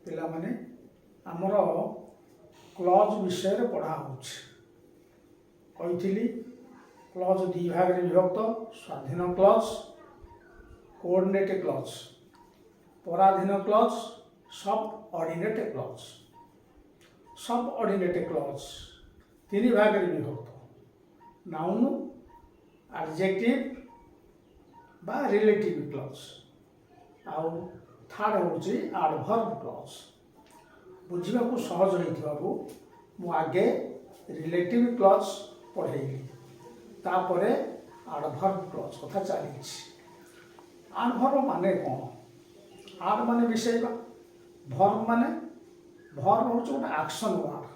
पिला माने आमर क्लज विषय पढ़ा होइथिली क्लज दि भाग रे विभक्त स्वाधीन क्लज कोऑर्डिनेट क्लज पराधीन क्लज सब ऑर्डिनेट क्लज सब ऑर्डिनेट क्लज तीन भाग रे विभक्त नाउन एडजेक्टिव बा रिलेटिव क्लज आउ थर्ड होची एडवर्ब क्लज बुझा को सहज हो मु आगे रिलेटिव क्लज पढ़ेली तापरे एडवर्ब क्लज कथा चली एडवर्ब माने कौन आड माने विषय वर्ब माने वर्ब हूँ गोटे एक्शन वर्ड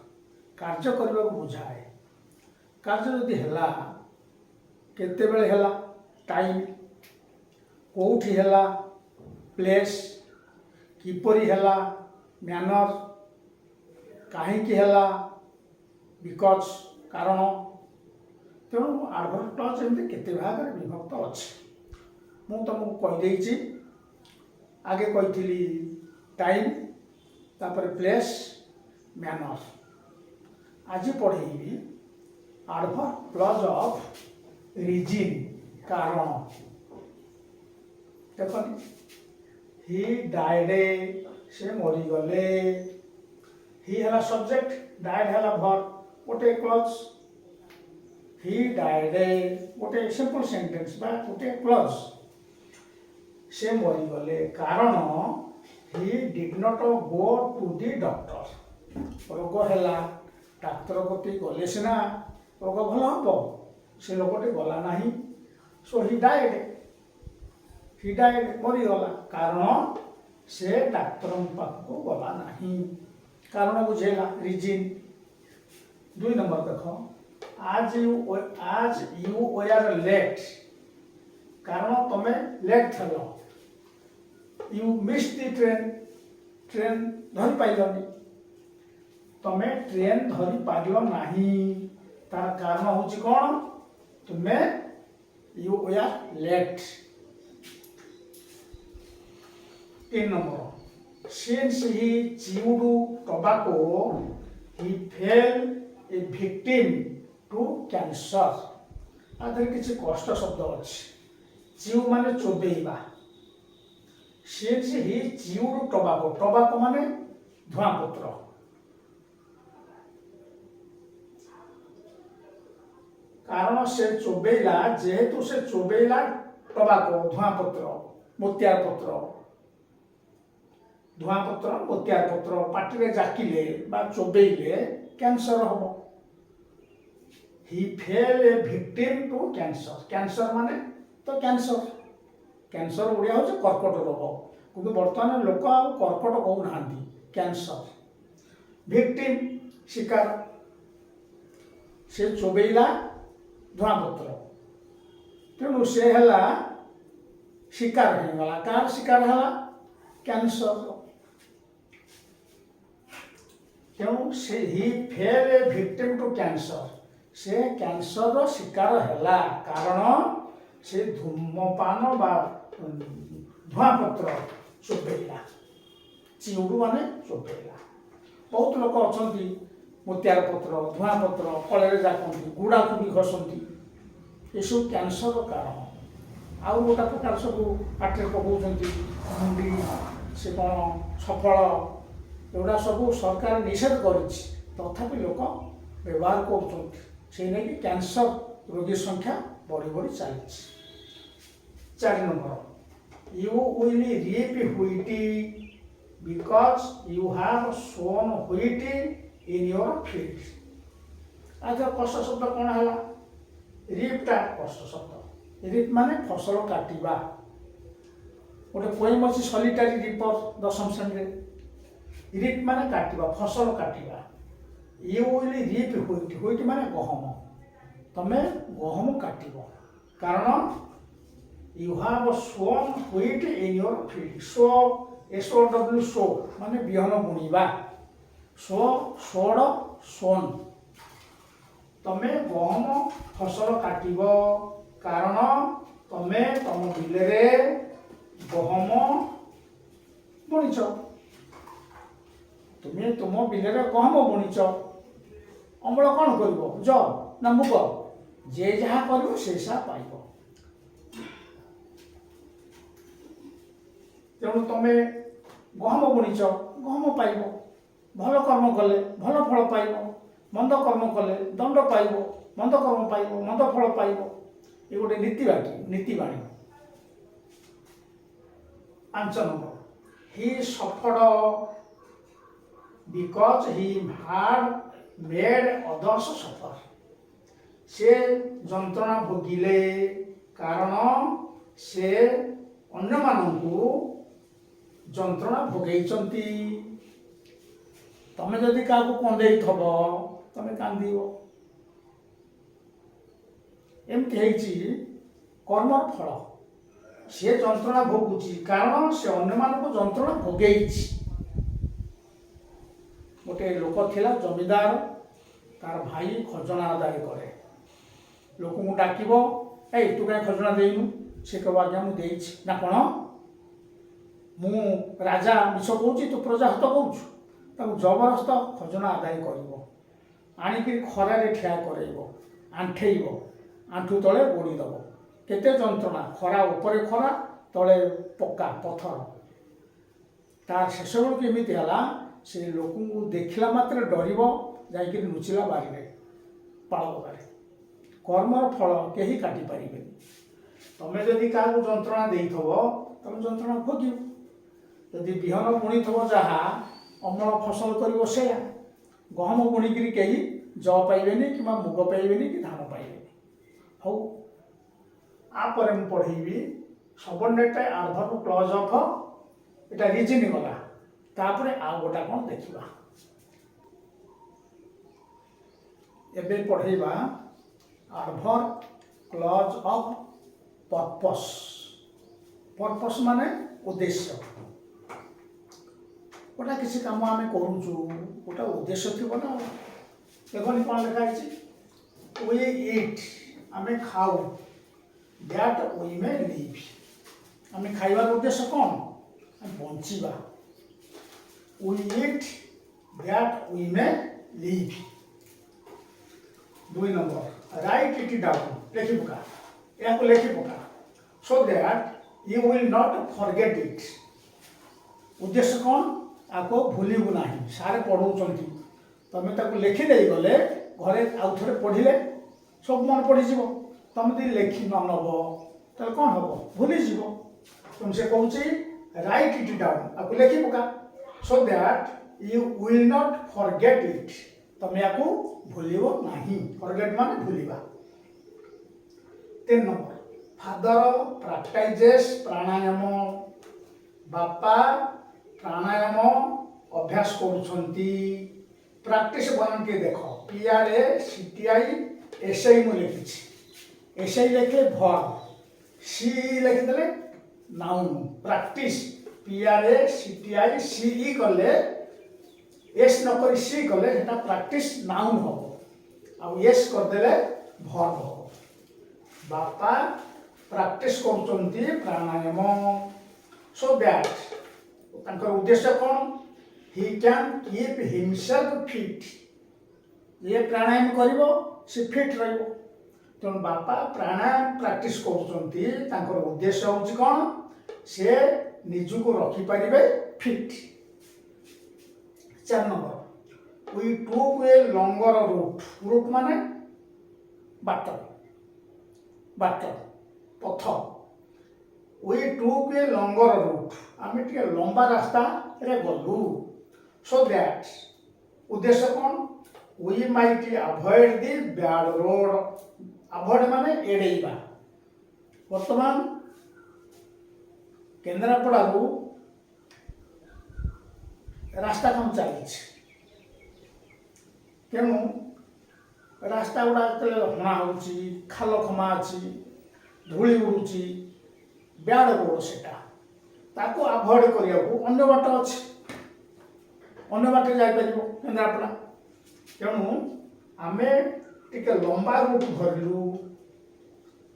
कार्य करने को बुझाए कार्य जदि है केते बेले है टाइम कोठी है प्लेस किपरि है मैनर कहीं है बिकज कारण तेणु एडवर्ब क्लज एमती केते भाग में विभक्त अच्छे मु तुमको कहीदे आगे कही टाइम तापर प्लेस मैनर आज पढ़ेबी एडवर्ब क्लज ऑफ रीजन कारण देखनी ही डाइडे से मरीगले ही है सब्जेक्ट डाइड है वर्ब गोटे क्लज ही डाइडे गोटे सिंपल सेंटेंस बा गोटे क्लज से मरीगले कारण ही did not go to the doctor रोग है डाक्तर कति गले सीना रोग भल हम से लोकटे गला ना सो ही डाइड मरीगला कारण से डाक्तर पाखक गला ना कारण बुझेगा रिजिन 2 नंबर देख आज यू वेयर लेट कारण तुम लेट थल यू मिस दी ट्रेन धरी पाइलनी तुम ट्रेन धरी पाइल ना तार कारण हूँ कौन तुम्हें you were late 3 number since he chewed tobacco he fell a victim to cancer आधे किसी कष्ट शब्द अच्छे चिव माने चोबेइबा since he chewed tobacco माने धुआंपत्र कारण से चोबेइला जेहेतु से चोबेइला टबाको धुआंपत्र मोतियार पत्र धुआंपत्र मोतियार पत्र पाटिरे जाकिले बा चोबेइले कैंसर हम he fell a victim to cancer माने तो कैंसर ओडिया हो कर्कट रोग किंतु बर्तमान लोक आ कर्कट कहूना कैंसर विक्टिम शिकार से चोबेइला धुआंपत्र तेणु से है शिकार होगा कार शिकार है कैंसर तेणु से he fell a victim to cancer से कैंसर शिकार है कारण से धूमपान बा धुआंपत्र चोबेइला चिउडू माने चोबेइला बहुत लोक अच्छा मोतियार पत्र धुआंपत्र कलरे जाकती गुड़ा खुड़ी घसती ये सब कैंसर कारण आउ गोटा प्रकार सब पाटे पकाउछन्ति मुंडी से कौन सफल एगुड़ा सब सरकार निषेध करिछि तथापि लोक व्यवहार कर कैंसर रोगी संख्या बढ़ी बढ़ी चली 4 number you will reap wheat because you have sown wheat in your field आज कष्ट शब्द कौन है रीपटा कष्ट शब्द रीप माने फसल काटिबा गोटे पोएम अच्छी सलिटारी रिपर 10म श्रेणी रीप माने काटिबा फसल काटिबा यू विल रीप व्हीट माने गहम तमे गहम काटिबो कारण you have sown wheat in your field sow SOW sow माने बिहन बुणीबा सो सोड सोन तमे गहम फसल काटिब कारण तमे तम बिलरे गहम बुणीच ତୁମେ ତୁମ ବିଲରେ ଗହମ ବୁଣିଛ, ଅମଳ କ'ଣ କରିବ? ଯଅ ନା ମୁଗ? ଯେ ଯାହା କରିବ ସେ ଯାହା ପାଇବ। ତେଣୁ ତମେ ଗହମ ବୁଣିଛ, ଗହମ ପାଇବ। ଭଲ କର୍ମ କଲେ ଭଲ ଫଳ ପାଇବ, ମନ୍ଦ କର୍ମ କଲେ ଦଣ୍ଡ ପାଇବ, ମନ୍ଦ କର୍ମ ପାଇବ, ମନ୍ଦ ଫଳ ପାଇବ। ଏ ଗୋଟେ ନୀତିବାଣୀ। 5 নম্বর, he suffered because he had made others suffer। ସେ ଯନ୍ତ୍ରଣା ଭୋଗିଲେ କାରଣ ସେ ଅନ୍ୟମାନଙ୍କୁ ଯନ୍ତ୍ରଣା ଭୋଗେଇଛନ୍ତି। ତମେ ଯଦି କାହାକୁ କନ୍ଦେଇଥବ ତମେ କାନ୍ଦିବ। ଏମିତି ହେଇଛି କର୍ମର ଫଳ। ସେ ଯନ୍ତ୍ରଣା ଭୋଗୁଛି କାରଣ ସେ ଅନ୍ୟମାନଙ୍କୁ ଯନ୍ତ୍ରଣା ଭୋଗେଇଛି। ଗୋଟେ ଲୋକ ଥିଲା ଜମିଦାର, ତାର ଭାଇ ଖଜଣା ଆଦାୟ କରେ। ଲୋକଙ୍କୁ ଡାକିବ, ଏଇ ତୁ କାହିଁ ଖଜଣା ଦେଇନୁ? ସେ କହିବ, ଆଜ୍ଞା ମୁଁ ଦେଇଛି। ନା କ'ଣ ମୁଁ ରାଜା ମିଛ କହୁଛି, ତୁ ପ୍ରଜା ହତ କହୁଛୁ? ତାକୁ ଜବରଦସ୍ତ ଖଜଣା ଆଦାୟ କରିବ, ଆଣିକି ଖରାରେ ଠିଆ କରେଇବ, ଆଣ୍ଠେଇବ, ଆଣ୍ଠୁ ତଳେ ଗୋଡ଼ି ଦେବ। କେତେ ଯନ୍ତ୍ରଣା! ଖରା ଉପରେ ଖରା, ତଳେ ପକ୍କା ପଥର। ତାର ଶେଷ ବେଳକୁ ଏମିତି ହେଲା, ସେ ଲୋକଙ୍କୁ ଦେଖିଲା ମାତ୍ରେ ଡରିବ, ଯାଇକି ଲୁଚିଲା ବାରିରେ, ପାଳ ବଗାରେ। କର୍ମର ଫଳ କେହି କାଟି ପାରିବେନି। ତମେ ଯଦି କାହାକୁ ଯନ୍ତ୍ରଣା ଦେଇଥିବ ତମେ ଯନ୍ତ୍ରଣା ଭୋଗିବ। ଯଦି ବିହନ ବୁଣିଥିବ ଯାହା, ଅମଳ ଫସଲ କରିବ ସେଇଆ। ଗହମ ବୁଣିକିରି କେହି ଜଅ ପାଇବେନି, କିମ୍ବା ମୁଗ ପାଇବେନି, କି ଧାନ ପାଇବେନି। ହଉ, ଆପରେ ମୁଁ ପଢ଼େଇବି ସବର୍ଡିନେଟ୍ ଆଡଭର୍ବ କ୍ଲଜ୍ ଅଫ୍, ଏଟା ରିଜିନ୍ ଗଲା। ତାପରେ ଆଉ ଗୋଟା କ'ଣ ଦେଖିବା। ଏବେ ପଢ଼େଇବା ଆଡଭର୍ବ କ୍ଲଜ୍ ଅଫ୍ ପର୍ପସ୍। ପର୍ପସ୍ ମାନେ ଉଦ୍ଦେଶ୍ୟ। ଗୋଟା କିଛି କାମ ଆମେ କରୁଛୁ, ଗୋଟା ଉଦ୍ଦେଶ୍ୟ ଥିବ ନା। ଦେଖନି କ'ଣ ଲେଖା ହେଇଛି, we eat, ଆମେ ଖାଉ, that we may live, ଆମେ ଖାଇବାର ଉଦ୍ଦେଶ୍ୟ କ'ଣ? ଆମେ ବଞ୍ଚିବା। we eat that we may live। 2 number, write it down, ଲେଖି ପକା, ଏହାକୁ ଲେଖି ପକା, so that you will not forget it। ଉଦ୍ଦେଶ୍ୟ କ'ଣ? ଆକୁ ଭୁଲିବୁ ନାହିଁ। ସାରେ ପଢ଼ଉଛନ୍ତି, ତମେ ତାକୁ ଲେଖି ଦେଇଗଲେ ଘରେ ଆଉ ଥରେ ପଢ଼ିଲେ ସବୁ ମନେ ପଡ଼ିଯିବ। ତମେ ଯଦି ଲେଖି ନ ନେବ ତାହେଲେ କ'ଣ ହେବ? ଭୁଲିଯିବ। ତେଣୁ ସେ କହୁଛି ରାଇଟ୍ ଇଟ୍ ଡାଉନ୍, ଆକୁ ଲେଖି ପକା, so that you will not forget it। ତମେ ଆକୁ ଭୁଲିବ ନାହିଁ। ଫରଗେଟ୍ ମାନେ ଭୁଲିବା। 3 নম্বর, ଫାଦର ପ୍ରାକ୍ଟାଇଜେସ୍ ପ୍ରାଣାୟାମ, ବାପା ପ୍ରାଣାୟାମ ଅଭ୍ୟାସ କରୁଛନ୍ତି। ପ୍ରାକ୍ଟିସ୍ ବନାନ୍ତି ଦେଖ, PRACTISI ମୁଁ ଲେଖିଛି। ଏସ୍ଆଇ ଲେଖିଲେ ଭର୍ବ, ସି ଲେଖିଦେଲେ ନାଉନ୍। ପ୍ରାକ୍ଟିସ୍ PRACTICE କଲେ, ଏସ୍ ନକରି ସି କଲେ ସେଟା ପ୍ରାକ୍ଟିସ୍ ନାଉନ୍ ହେବ, ଆଉ ଏସ୍ କରିଦେଲେ ଭର୍ବ ହେବ। ବାପା ପ୍ରାକ୍ଟିସ୍ କରୁଛନ୍ତି ପ୍ରାଣାୟାମ, so that ତାଙ୍କର ଉଦ୍ଦେଶ୍ୟ କ'ଣ? he can keep himself fit। ଯିଏ ପ୍ରାଣାୟାମ କରିବ ସେ ଫିଟ୍ ରହିବ। ତେଣୁ ବାପା ପ୍ରାଣାୟାମ ପ୍ରାକ୍ଟିସ୍ କରୁଛନ୍ତି, ତାଙ୍କର ଉଦ୍ଦେଶ୍ୟ ହେଉଛି କ'ଣ? ସେ ନିଜକୁ ରଖିପାରିବେ fit. 4 number, we took a longer route। route ମାନେ ବାଟ, ପଥ। we took a longer route, ଆମେ ଟିକେ ଲମ୍ବା ରାସ୍ତାରେ ଗଲୁ, so that ଉଦ୍ଦେଶ୍ୟ କ'ଣ? we might avoid the bad road। avoid ମାନେ ଏଡ଼େଇବା। ବର୍ତ୍ତମାନ କେନ୍ଦ୍ରାପଡ଼ାରୁ ରାସ୍ତା କାମ ଚାଲିଛି, ତେଣୁ ରାସ୍ତା ଗୁଡ଼ା ଯେତେବେଳେ ହଣା ହେଉଛି, ଖାଲ ଖମା ଅଛି, ଧୂଳି ଉଡ଼ୁଛି, ବ୍ୟାଡ୍ ରୋଡ଼ ସେଟା, ତାକୁ ଆଭଏଡ଼ କରିବାକୁ ଅନ୍ୟ ବାଟ ଅଛି, ଅନ୍ୟ ବାଟରେ ଯାଇପାରିବ କେନ୍ଦ୍ରାପଡ଼ା। ତେଣୁ ଆମେ ଟିକେ ଲମ୍ବା ରୁଟ୍ ଧରିଲୁ।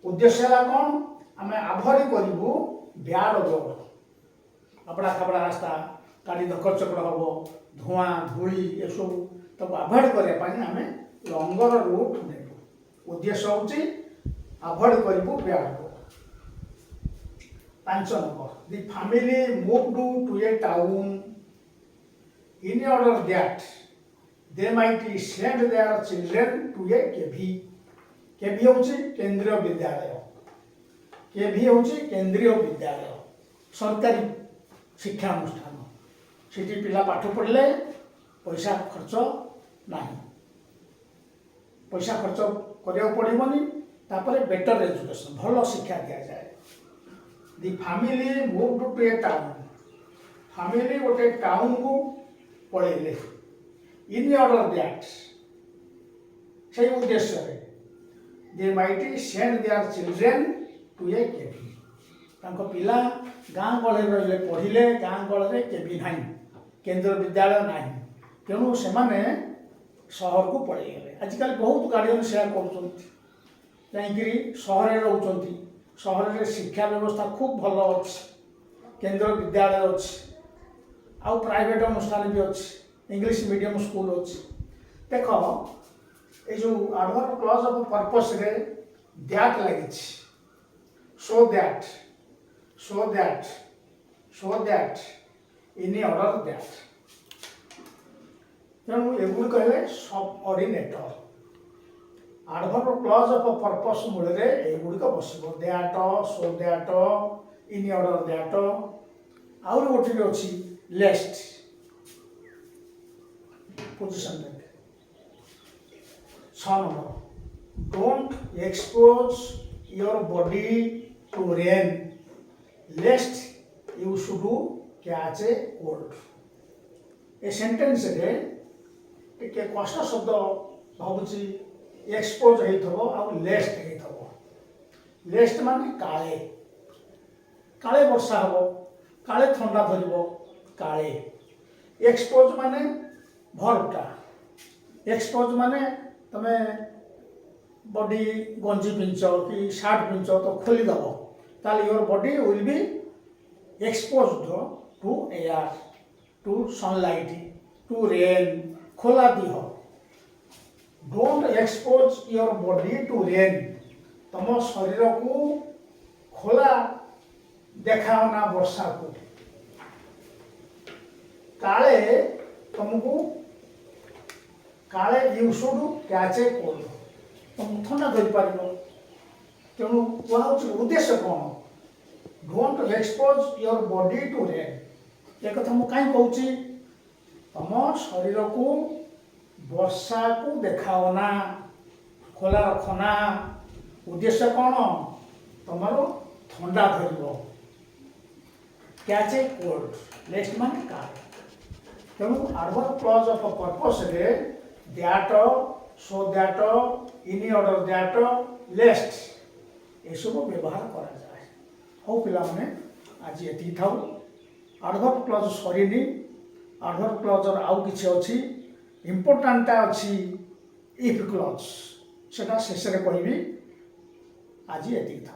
ଉଦ୍ଦେଶ୍ୟ ହେଲା କ'ଣ? ଆମେ ଆଭଏଡ଼ କରିବୁ ବ୍ୟାଡ୍ ରୋଡ଼, ଆବଡ଼ା ଖାବଡ଼ା ରାସ୍ତା, गाड़ी धकर चकड़ हम धूआं धूली ये सब तक आभोड करने आम लंगर रूट नेलु उद्देश्य हूँ आभोड करूँ ब्याड को 5 number the family moved to a town in order that they might send their children to a KV केभी होची केंद्रीय विद्यालय केभी होची केंद्रीय विद्यालय सरकारी शिक्षा अनुष्ठान सेठी पिला पाठ पढ़ले पैसा खर्च नहीं पैसा खर्च करिया पड़िबनी तापरे बेटर एजुकेशन भल शिक्षा दिया जाए the family moved to a town family गोटे टाउन को पढ़ेले इन ऑर्डर दैट से उद्देश्य they might send their children to a KV तांको पिला गाँ गहली रहिले पढ़िले गाँ गहली केवी नहीं केंद्र विद्यालय नहीं तेणु से सहर को पड़ेगले आजिकल बहुत गार्डियन से कहीं सहर रोच सहर शिक्षा व्यवस्था खूब भल अच्छी केंद्र विद्यालय अच्छी आउ प्राइवेट अनुष्ठान भी अच्छी इंग्लिश मीडियम स्कूल अच्छी देख ये जो आडभर क्लॉज ऑफ पर्पस रे दैट लगी so that in order that तेणु एगुड़ी कहले subordinate adverb clause of purpose मूल एगुड़िक बस that so that in order that आउर गोटे भी अच्छी lest position 6 number don't expose your body to rain lest you should catch a cold ए सेंटेंस रे टिके कष्ट शब्द भावुची एक्सपोज होइथबो आ लेस्ट होइथबो लेस्ट माने काले काले वर्षा हबो काले ठंडा धरबो काले एक्सपोज माने भरटा एक्सपोज माने तमे बॉडी गंजी पिंच कि शार्ट पिंच तो खोली दब ताले your body will be exposed to air to sunlight to rain खोला दिह don't expose your body to rain तम शरीर को खोला देखाओ ना वर्षा को काले तुमको काले you should catch a cold तुम ठंडा धरी पार तेणु कह उद्देश्य कौन don't expose your body to rain एक कथा मुझे कहीं कहूँ तुम शरीर को वर्षा को देखाओ ना खोला रखना उद्देश्य कौन तुम ठंडा धर कैच ए कोल्ड नेक्स्ट मान काले तेणु आडभर क्लॉज ऑफ पर्पस रे that so that in order that lest ये सब व्यवहार करा जाए हो पिला माने आज ये था आडभर क्लॉज सरीनी आडभर क्लॉज आउ किछि अछि इम्पोर्टान्टा अछि इफ क्लॉज सेटा शेष रे कहबी आज ये था।